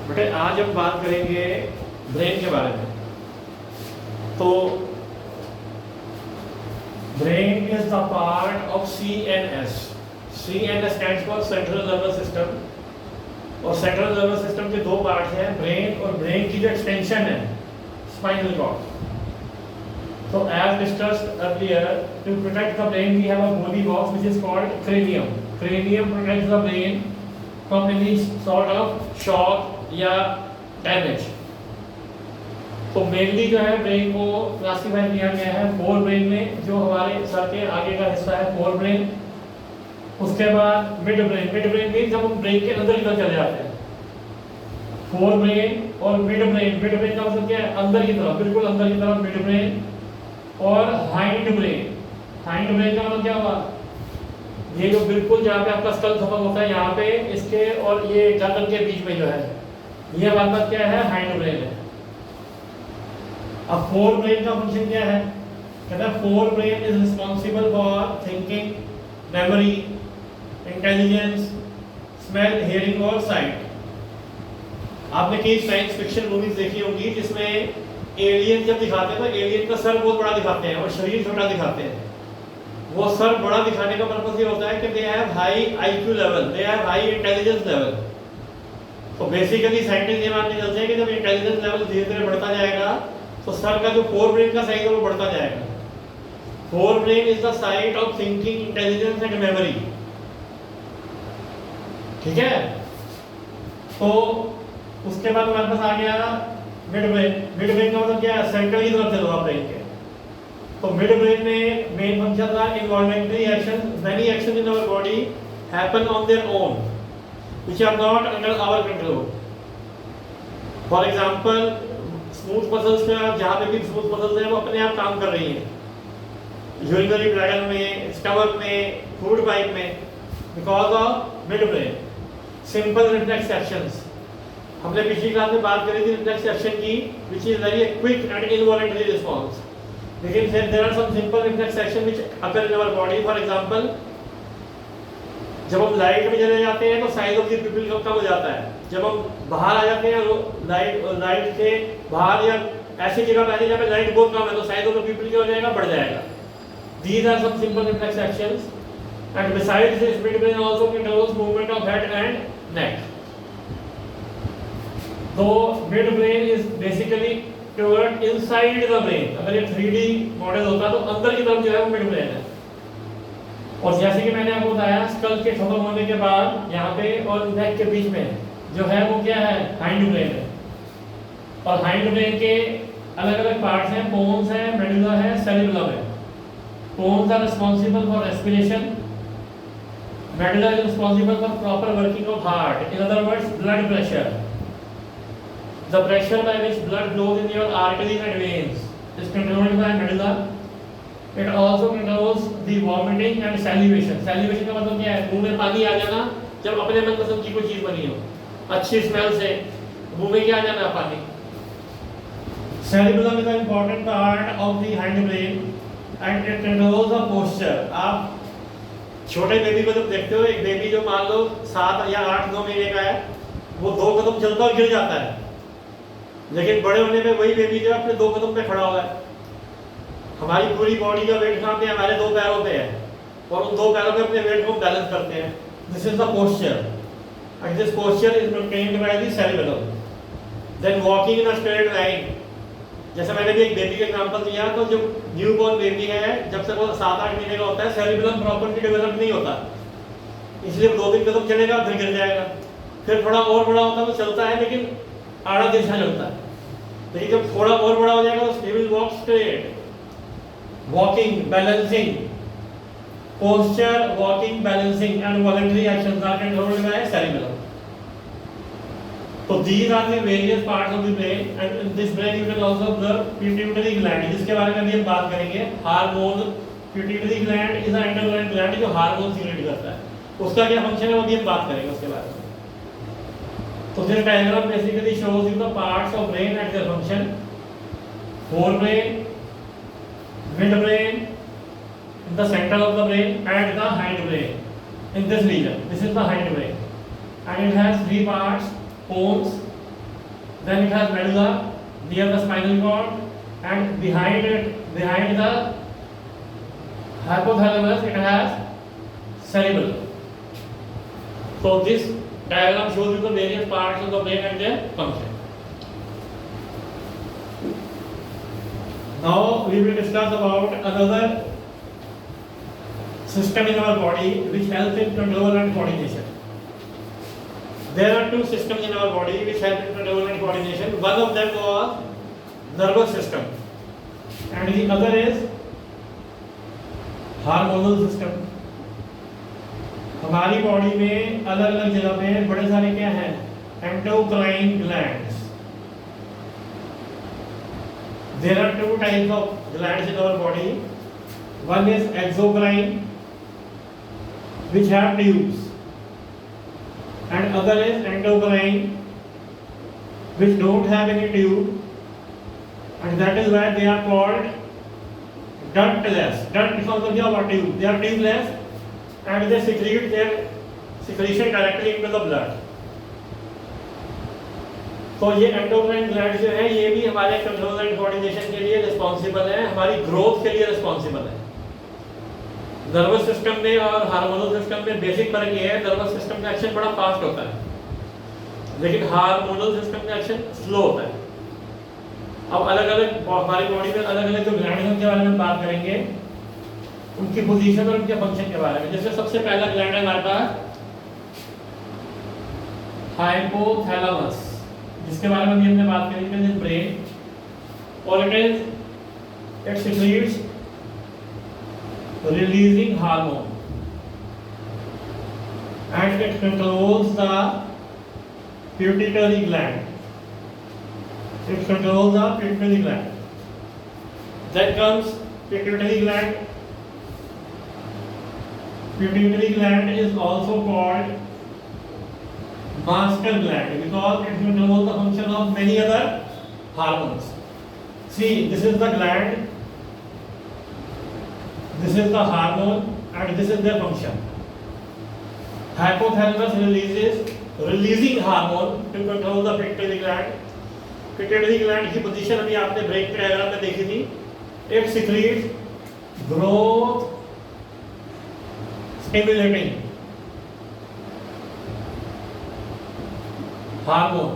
बेटे आज हम बात करेंगे ब्रेन के बारे में। तो brain is the part of CNS। CNS stands for central nervous system. और सेंट्रल नर्वस सिस्टम के दो पार्ट्स हैं, ब्रेन और ब्रेन की जो एक्सटेंशन है spinal cord. So as discussed earlier, to protect the brain, we have a body box which is called cranium. Cranium protects the brain from any sort of shock या damage. तो mainly जो है brain को classify किया गया है fore brain में, जो हमारे सर के आगे का हिस्सा है फोर ब्रेन। उसके बाद mid brain. Mid brain mean जब हम ब्रेन के अंदर की तरफ चले जाते हैं। फोर ब्रेन और मिड ब्रेन। मिड ब्रेन का मतलब क्या है? अंदर की तरफ, बिल्कुल अंदर की तरफ मिड ब्रेन। और हाइंड ब्रेन। हाइंड ब्रेन का मतलब क्या हुआ? ये जो बिल्कुल जहाँ पे आपका स्कल खत्म होता है यहाँ पे, इसके और ये गर्दन के बीच में जो है, ये हमारे पास क्या है? हाइंड ब्रेन है। अब फोर ब्रेन का फंक्शन क्या है? कहता है fore brain is responsible for thinking, memory, intelligence, smell, hearing और साइट। आपने कई साइंस फिक्शन मूवीज देखी होंगी जिसमें एलियन जब दिखाते हैं तो एलियन का सर बहुत बड़ा दिखाते हैं और शरीर छोटा दिखाते हैं। वो सर बड़ा दिखाने का पर्पस ये होता है कि they have high IQ level, they have high intelligence level. तो बेसिकली साइंटिस्ट ये मानने चलते हैं कि जब इंटेलिजेंस लेवल धीरे धीरे बढ़ता जाएगा तो सर का जो फोर ब्रेन का साइज है वो बढ़ता जाएगा। Fore brain is the site of thinking, intelligence and memory. ठीक है। तो उसके बाद हमारे पास आ गया मिड ब्रेन। मिड ब्रेन का मतलब क्या है? सेंटर की तरफ चलो आप ब्रेन के। तो मिड ब्रेन में मेन फंक्शन था involuntary action. Many action in our body happen on their own which are not under our control. For example smooth muscles का, जहाँ पे भी स्मूथ मसल्स हैं वो अपने आप काम कर रही हैं, यूरिनरी ब्लैडर में, स्टमक में, फूड पाइप में, because of mid brain. Simple reflex actions, हमने पिछली क्लास में बात करी थी रिफ्लेक्स एक्शन की, which is very quick and involuntary response. लेकिन फिर there are some simple reflex action which occur in our body. For example जब हम लाइट में चले जाते हैं तो साइज ऑफ द पिupil कम हो जाता है। जब हम बाहर आ जाते हैं लाइट से बाहर या ऐसी जगह पे जहाँ पे लाइट बहुत कम है तो साइज ऑफ द पिupil क्या हो जाएगा? बढ़ जाएगा। These are some simple reflex actions and besides this mid brain also controls movement of head and neck. तो mid brain is basically toward inside the brain. अगर ये 3D मॉडल होता तो अंदर की तरफ जो है वो मिड ब्रेन है। और जैसे कि मैंने आपको बताया स्कल के खत्म होने के बाद यहाँ पे और नेक के बीच में जो है वो क्या है? हाइंड ब्रेन है। और हाइंड ब्रेन के अलग अलग पार्ट्स हैं, पोन्स है, मेडुला है, सेरिबेलम है। Pons are responsible for respiration, medulla is responsible for proper working of heart, in other words blood pressure. The pressure by which blood flows in your arteries and veins is controlled by medulla. It also controls the vomiting and salivation. Salivation का मतलब क्या है? मुंह में पानी आ जाना जब अपने मनपसंद की कोई चीज बनी हो, अच्छी स्मेल से मुंह में क्या आ जाना? पानी। Cerebellum is an important part of the hind brain and it controls the posture. आप छोटे बेबी को जब देखते हो, एक बेबी जो मान लो 7 या 8-9 महीने का है, वो 2 कदम चलता और गिर जाता है। लेकिन बड़े होने पे वही बेबी जो अपने 2 कदम पे खड़ा हुआ है। हमारी पूरी बॉडी का वेट कहाँ पे है? हमारे 2 पैरों पे है और उन 2 पैरों पे अपने वेट को बैलेंस करते हैं। This is the posture and this posture is maintained by the cerebellum. Then walking in a straight line. जैसे मैंने भी एक बेबी का एग्जांपल दिया, तो जो न्यूबॉर्न बेबी है जब तक वो 7-8 महीने का होता है सेरिबेलम प्रॉपर्ली डेवलप नहीं होता, इसलिए 2-3 कदम चलेगा फिर गिर जाएगा। फिर थोड़ा और बड़ा होता है तो चलता है लेकिन आड़ा तिरछा चलता है। लेकिन जब थोड़ा और बड़ा हो जाएगा तो he will walk straight. Walking, balancing, posture, walking, balancing and voluntary actions are controlled by cerebellum. So these are the various parts of the brain and in this brain you can also observe pituitary gland, जिसके बारे में भी हम बात करेंगे। Hormone, pituitary gland is an endocrine gland जो hormone secrete करता है। उसका क्या फंक्शन है वो भी हम बात करेंगे उसके बारे में। So this diagram basically shows you the parts of brain and their function. Forebrain, midbrain, in the center of the brain, and the hindbrain. In this region, this is the hindbrain, and it has 3 parts: pons, then it has medulla near the spinal cord, and behind the hypothalamus it has cerebellum. So this diagram shows you the various parts of the brain and their function. Now we will discuss about another system in our body which helps in control and coordination. There are two systems in our body which help in control and coordination. One of them was nervous system and the other is hormonal system. हमारी body में अलग अलग जगह पे बड़े सारे क्या हैं, endocrine glands. There are two types of glands in our body. One is exocrine, which have tubes, and other is endocrine, which don't have any tube, and that is why they are called ductless. Duct is also क्या हुआ, tube. They are tubeless, and they secrete their secretion directly into the blood. तो ये endocrine gland जो है ये भी हमारे control and coordination के लिए रिस्पॉन्सिबल है, हमारी ग्रोथ के लिए रिस्पॉन्सिबल है. नर्वस सिस्टम में और हार्मोनल सिस्टम में बेसिक फर्क ये है, नर्वस सिस्टम का एक्शन बड़ा फास्ट होता है लेकिन हार्मोनल सिस्टम का एक्शन स्लो होता है. अब अलग अलग हमारी बॉडी में अलग अलग जो ग्लैंड हैं उनके बारे में बात करेंगे, उनकी पोजीशन और उनके फंक्शन के बारे में. जैसे सबसे पहला ग्लैंड है हमारे पास हाइपोथैलेमस, जिसके बारे में भी हमने बात करी थी, ब्रेन, और it secretes releasing hormone and it controls the pituitary gland. It controls the pituitary gland. Then comes pituitary gland. Pituitary gland is also called master gland because it controls the function of many other hormones. See, this is the gland, this is the hormone, and this is their function. Hypothalamus releasing hormone to control the pituitary gland. Pituitary gland की position अभी आपने break के diagram में देखी थी. It secretes growth stimulating hormone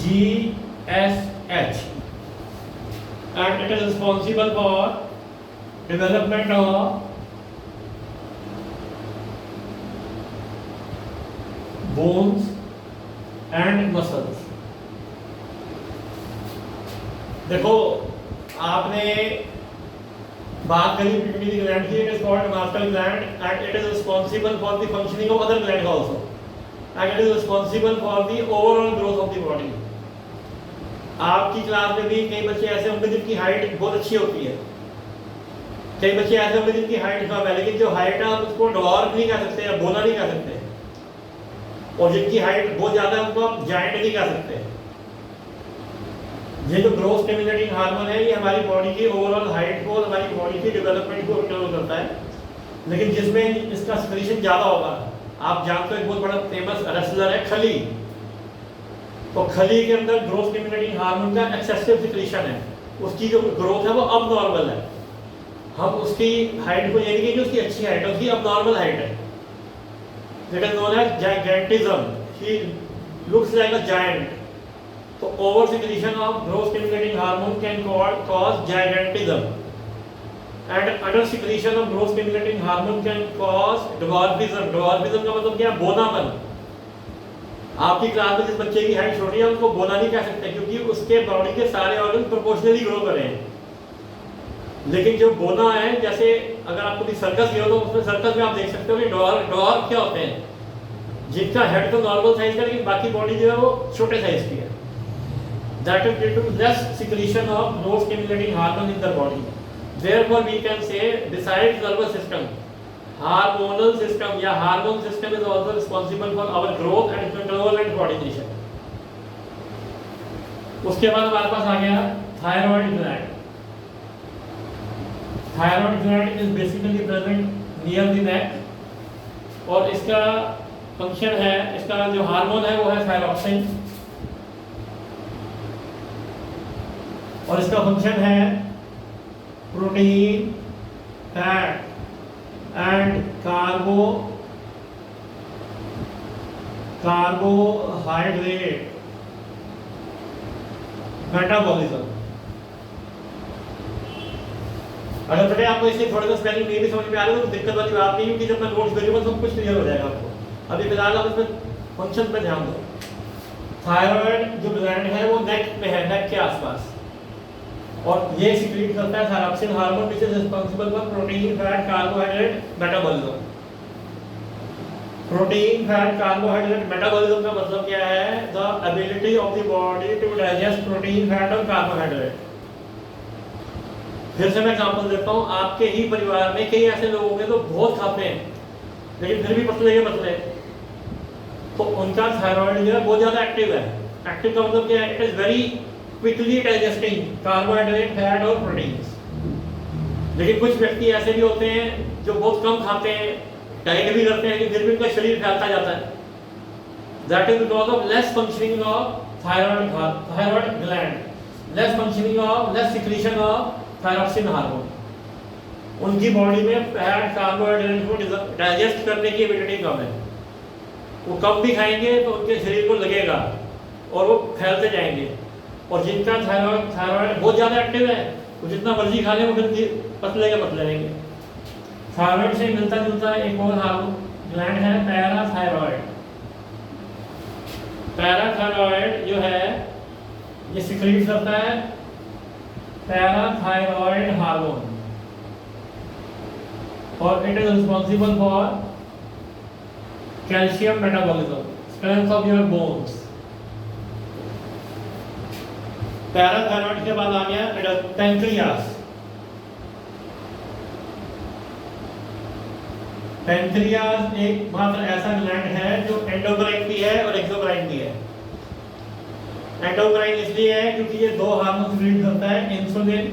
GSH, and it is responsible for development of bones and muscles. देखो आपने बात करी पिट्यूटरी ग्लैंड की, it is called master gland and it is responsible for the functioning of other gland also and it is responsible for the overall growth of the body. आपकी class में भी कई बच्चे ऐसे होंगे जिनकी हाइट बहुत अच्छी होती है, कई बच्चे ऐसे होंगे जिनकी हाइट कम है, लेकिन जो हाइट है आप उसको ड्वार्फ नहीं कह सकते या बोना नहीं कह सकते, और जिनकी हाइट बहुत ज्यादा है उनको आप जायंट नहीं कह सकते. ये जो ग्रोथ स्टिमुलेटिंग हार्मोन है ये हमारी बॉडी की ओवरऑल हाइट को और हमारी बॉडी की डेवलपमेंट को कंट्रोल करता है, लेकिन जिसमें इसका सिक्रीशन ज्यादा होगा, आप जानते हो एक बहुत बड़ा फेमस रेसलर है खली, तो खली के अंदर ग्रोथ स्टिमुलेटिंग हार्मोन का एक्सेसिव सिक्रीशन है, उसकी जो ग्रोथ है वो अब नॉर्मल है. हम उसकी हाइट को ये नहीं कहेंगे उसकी अच्छी हाइट है, उसकी अब नॉर्मल हाइट है. It is known as gigantism, he looks like a giant. तो over secretion of growth stimulating hormone can cause gigantism and under secretion of growth stimulating hormone can cause dwarfism. Dwarfism का मतलब क्या है, बोनापन. आपकी class में जिस बच्चे की हाइट छोटी है उसको बोना नहीं कह सकते क्योंकि उसके बॉडी के सारे ऑर्गन प्रोपोर्शनली ग्रो कर रहे हैं. लेकिन जो बोना है, जैसे अगर आपको भी सर्कस गए हो तो उसमें सर्कस में आप देख सकते हो कि ड्वार्फ क्या होते हैं, जिनका हेड तो नॉर्मल साइज का लेकिन बाकी बॉडी जो है वो छोटे साइज की है. That is due to less secretion of growth stimulating hormone in the body. Therefore, we can say besides nervous system, hormonal system या hormone system is also responsible for our growth and control and coordination. उसके बाद हमारे पास आ गया thyroid gland. Thyroid gland is basically present near the neck और इसका function है, इसका जो हार्मोन है वो है थायरॉक्सिन, और इसका फंक्शन है protein, fat and carbohydrate metabolism. अगर बेटे आपको इससे थोड़ा सा स्पेलिंग नहीं भी समझ में आ रहा है तो दिक्कत वाली बात नहीं, क्योंकि जब मैं नोट्स करूंगा सब कुछ क्लियर हो जाएगा आपको। अभी फिलहाल आप इसमें फंक्शन पे ध्यान दो। थायराइड जो ग्लैंड है वो नेक पे है, नेक के आसपास, और ये सीक्रेट करता है thyroxine hormone which is responsible for protein, fat, carbohydrate metabolism. Protein, fat, carbohydrate metabolism का मतलब क्या है? The ability of the body to digest protein, fat और कार्बोहाइड्रेट। फिर से मैं एग्जांपल देता हूँ, आपके ही परिवार में कई ऐसे लोग होंगे तो बहुत खाते हैं लेकिन फिर भी पतले के पतले, तो उनका थायराइड जो है बहुत ज्यादा एक्टिव है। एक्टिव का मतलब क्या है? It is very quickly digesting carbohydrate, fat और प्रोटीन्स। लेकिन कुछ व्यक्ति ऐसे भी होते हैं जो बहुत कम खाते हैं, डाइट भी करते हैं, लेकिन फिर भी उनका शरीर फैलता जाता है। That is because of less functioning of thyroid gland, less functioning of, less secretion of thyroxine hormone. उनकी बॉडी में फैट, कार्बोहाइड्रेट को डाइजेस्ट करने की एबिलिटी कम है। वो कम भी खाएंगे तो उनके शरीर को लगेगा और वो फैलते जाएंगे। और जिनका थायराइड बहुत ज़्यादा एक्टिव है वो जितना मर्जी खा ले वो फिर पतले के पतले रहेंगे। थायराइड से मिलता जुलता एक और हार्मोन ग्लैंड है पैराथायरॉयड। पैराथायरॉयड जो है ये सिक्रीट करता है पैराथायरॉयड हार्मोन, और it is responsible for calcium metabolism, strength of your bones. Parathyroid के बाद आ गया पैंक्रियास। पैंक्रियास एक मात्र ऐसा ग्लैंड है जो एंडोक्राइन भी है और एक्सोक्राइन भी है। एंडोक्राइन इसलिए है क्योंकि ये दो हार्मोन रिलीज करता है, इंसुलिन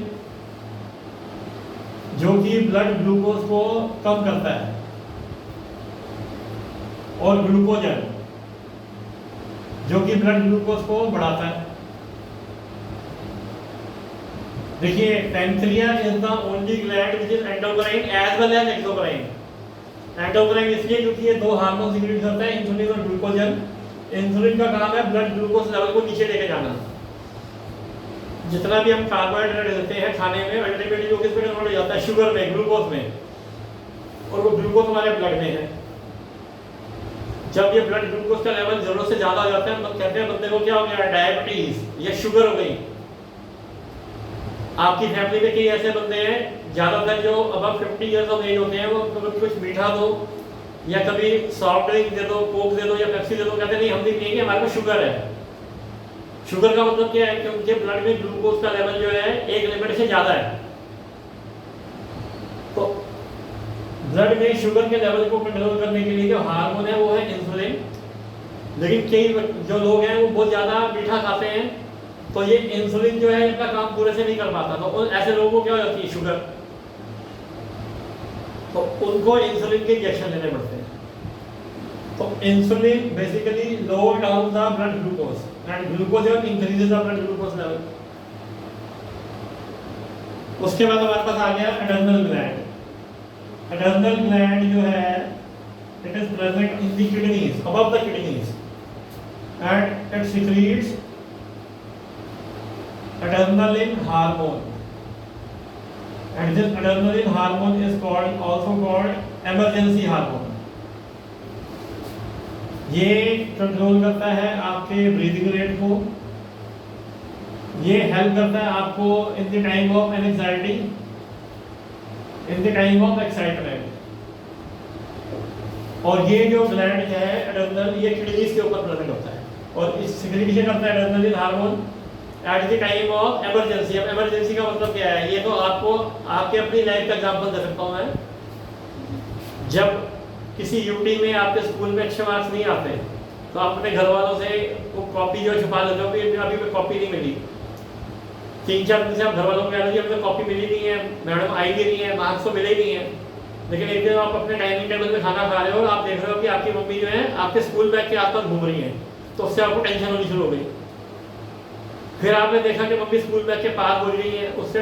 जो कि ब्लड ग्लूकोज को कम करता है, और ग्लूकोजन जो कि ब्लड ग्लूकोज को बढ़ाता है। देखिए pancreas is the only gland which is endocrine as well as exocrine. Endocrine इसलिए क्योंकि ये दो हार्मोन रिलीज करता है, इंसुलिन और ग्लूकोजन। इंसुलिन का काम है ब्लड ग्लूकोज लेवल को नीचे लेके जाना। जितना भी हम कार्बोहाइड्रेट लेते हैं खाने में, अल्टीमेटली वो किस पे कन्वर्ट हो जाता है? शुगर में, ग्लूकोज में, और वो ग्लूकोज हमारे ब्लड में है। जब ये ब्लड ग्लूकोज का लेवल जरूरत से ज्यादा हो जाता है तो कहते हैं बंदे को क्या हो गया? डायबिटीज या शुगर हो गई। आपकी फैमिली में कई ऐसे बंदे हैं, ज्यादातर जो अबव 50 इयर्स ऑफ एज होते हैं, वो कभी कुछ मीठा दो या कभी सॉफ्ट ड्रिंक दे दो, कोक दे दो या पेप्सी दे दो, कहते नहीं हम नहीं पिएंगे, हमारे को शुगर है। शुगर का मतलब क्या है? कि उनके ब्लड में ग्लूकोज का लेवल जो है एक लिमिट से ज्यादा है। तो ब्लड में शुगर के लेवल को कंट्रोल करने के लिए जो हार्मोन है वो है इंसुलिन। लेकिन कई जो लोग हैं वो बहुत ज्यादा मीठा खाते हैं, तो ये इंसुलिन जो है इनका काम पूरे से नहीं कर पाता, तो ऐसे लोगों को क्या हो जाती है? शुगर। तो उनको इंसुलिन के इंजेक्शन लेने पड़ते हैं। तो insulin basically lower down the blood glucose and glucagon increases the blood glucose level. उसके बाद हमारे पास आ गया एड्रेनल ग्लैंड। एड्रेनल ग्लैंड जो है it is present in the kidneys, above the kidneys, and it secrets adrenaline hormone, and this adrenaline hormone is also called emergency hormone. ये control करता है आपके ब्रीदिंग रेट को, ये हेल्प करता है आपको in the time of anxiety, in the time of excitement. और ये जो ग्लैंड है एड्रेनल, ये किडनीज के ऊपर प्रेजेंट होता है और इस सिक्रीशन करता है adrenaline hormone at the time of emergency. अब इमरजेंसी का मतलब क्या है? ये तो आपको आपके अपनी लाइफ का एग्जांपल दे सकता हूँ मैं। जब किसी यूटी में आपके स्कूल में अच्छे मार्क्स नहीं आते तो आप अपने घर वालों से वो कॉपी जो छुपा लेते हो कि अभी कोई कॉपी नहीं मिली, 3-4 दिन से आप घर वालों को कह रहे हो कि अभी कॉपी मिली नहीं है, मैडम आई भी नहीं है, मार्क्स तो मिले ही नहीं है। लेकिन एक दिन आप अपने डाइनिंग टेबल में खाना खा रहे हो और आप देख रहे हो कि आपकी मम्मी जो है आपके स्कूल बैग के आसपास घूम रही है, तो उससे आपको टेंशन होनी शुरू हो गई। फिर आपने देखा कि मम्मी स्कूल बैग के पास बोल रही है, उससे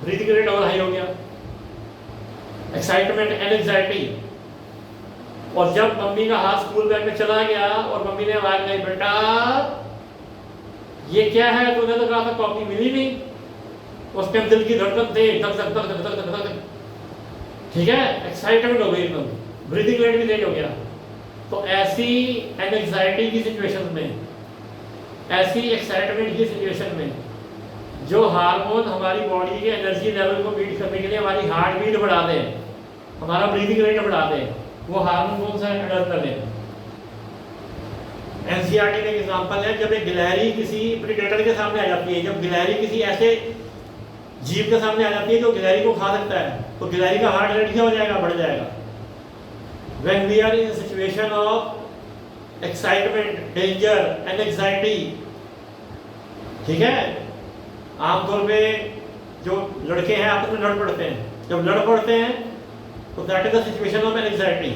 ब्रीथिंग रेट और हाई हो गया, एक्साइटमेंट एंड एंजाइटी। और जब मम्मी का हाथ स्कूल बैग में चला गया और मम्मी ने आवाज लगाई, बेटा ये क्या है, तूने तो कहा था कॉपी मिली नहीं, उस टाइम दिल की धड़कन तेज, धक धक धक धक धक धक, ठीक है, एक्साइटमेंट हो गई एकदम, ब्रीथिंग रेट भी तेज हो गया। तो ऐसी एंजाइटी की सिचुएशन में, ऐसी एक्साइटमेंट की सिचुएशन में जो हार्मोन हमारी बॉडी के एनर्जी लेवल को मीट करने के लिए हमारी हार्ट बीट बढ़ा दें, हमारा ब्रीथिंग रेट बढ़ा दें, वो हार्मोन कौन सा एडजस्ट कर दें। एनसीईआरटी का एग्जांपल है, जब एक गिलहरी किसी प्रेडेटर के सामने आ जाती है, जब गिलहरी किसी ऐसे जीव के सामने आ जाती है जो गिलहरी को खा सकता है, तो गिलहरी का हार्ट रेट क्या हो जाएगा, बढ़ जाएगा। When we are in a situation of excitement, danger and anxiety, ठीक है, आमतौर पे जो लड़के हैं आपस में लड़ पड़ते हैं, जब लड़ पड़ते हैं तो that is the situation of anxiety.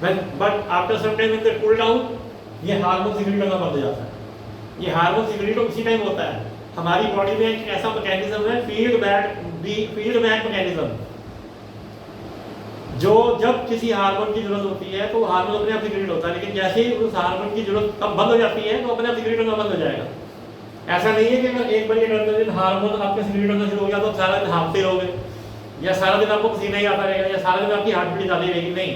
But after some time when they cool down, ये हार्मोन सिक्रीट करना बंद हो जाता है। ये हार्मोन सिक्रीट उसी टाइम होता है। हमारी बॉडी में एक ऐसा मैकेनिज्म है, फीडबैक मैकेनिज्म, जो जब किसी हार्मोन की जरूरत होती है तो हार्मोन अपने आप सिक्रीट होता है, लेकिन जैसे ही उस हार्मोन की जरूरत कब बंद हो जाती है तो अपने आप सिक्रीट होना बंद हो जाएगा। ऐसा नहीं है कि अगर एक बार दिन हार्मोन आपके सिक्रीट होना शुरू हो गया तो सारा दिन हाफते रहोगे, या सारा दिन आपको पसीना ही आता रहेगा, या सारा दिन आपकी हार्ट बीट ज्यादा रहेगी। नहीं,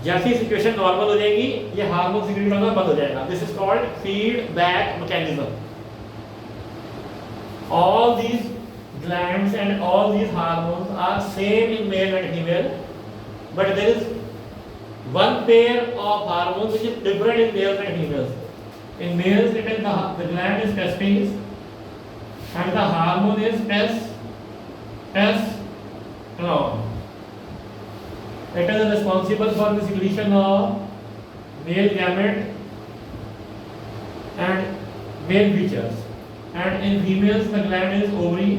जैसी सिचुएशन नॉर्मल हो जाएगी ये हार्मोन सिक्रीट होना बंद हो जाएगा। This is called feedback mechanism. All these glands and all these hormones are same in male and female, but there is one pair of hormones which is different in males and females. In males, it is the gland is testes, and the hormone is testosterone. It is responsible for the secretion of male gamete and male features. And in females the gland is ovary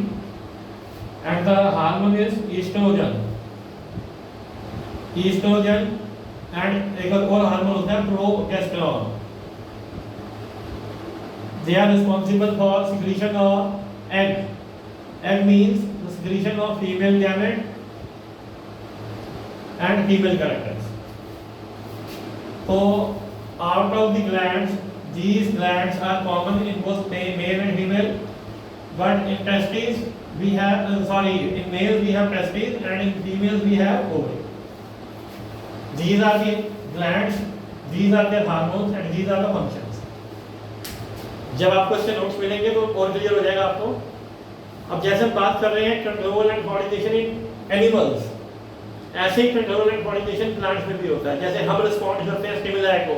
and the hormone is estrogen and एक और hormone होता है progesterone. They are responsible for secretion of egg. Egg means the secretion of female gamete and female characters. So out of the glands, these glands are common in both male and female, but in testes we have in males we have testes and in females we have ovary. These are the glands, these are their hormones and these are the functions. जब आपको इसके notes मिलेंगे तो और clear हो जाएगा आपको। अब जैसे हम बात कर रहे हैं control and coordination in animals, ऐसे ही कंट्रोल एंड कोऑर्डिनेशन प्लांट्स में भी होता है। जैसे हम रिस्पॉन्ड करते हैं स्टिमुलाई को,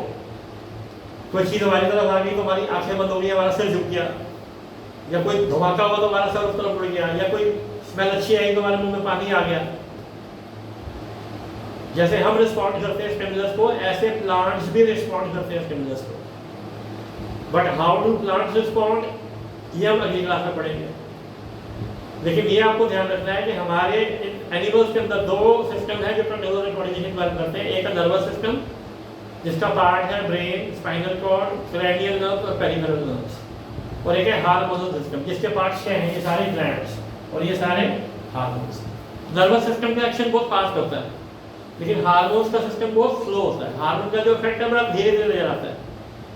कोई चीज़ हमारी तरफ आ गई तो हमारी आंखें बंद हो गई, हमारा सिर झुक गया, या कोई धमाका हुआ तो हमारा सर उस तरफ उड़ गया, या कोई स्मेल अच्छी आई तो हमारे मुंह में पानी आ गया। जैसे हम रिस्पॉन्ड करते हैं स्टिमुलस को, ऐसे प्लांट्स भी रिस्पॉन्ड करते हैं स्टिमुलस को। But how do plants respond, ये हम अगली क्लास में पढ़ेंगे। लेकिन ये आपको ध्यान रखना है कि हमारे एनिमल्स के अंदर दो सिस्टम है जो कंट्रोल एंड कोऑर्डिनेशन वर्क करते हैं। एक नर्वस सिस्टम जिसका पार्ट है brain, spinal cord, cranial nerves और पेरिफेरल नर्व्स, और एक है हार्मोनल सिस्टम जिसके पार्ट 6 हैं, ये सारे ग्लैंड्स और ये सारे हार्मोन्स। नर्वस सिस्टम का एक्शन बहुत फास्ट होता है, लेकिन हार्मोन्स का सिस्टम बहुत स्लो होता है। हार्मोन का जो इफेक्ट है बड़ा धीरे धीरे नजर आता है।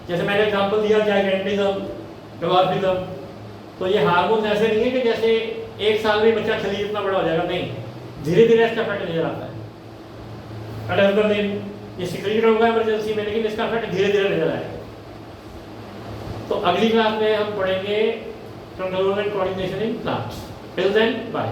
जैसे मैंने एग्जांपल दिया जाइगेंटिज्म, डवार्फिज्म, तो ये हार्मोन्स ऐसे नहीं है कि जैसे एक साल में बच्चा शरीर इतना बड़ा हो जाएगा, नहीं, धीरे धीरे इसका इफेक्ट नजर आता है। अडल्ट दिन ये सिक्रीट होगा इमरजेंसी में, लेकिन इसका इफेक्ट धीरे धीरे नजर आएगा। तो अगली क्लास में हम पढ़ेंगे control and coordination in plants. Till then bye.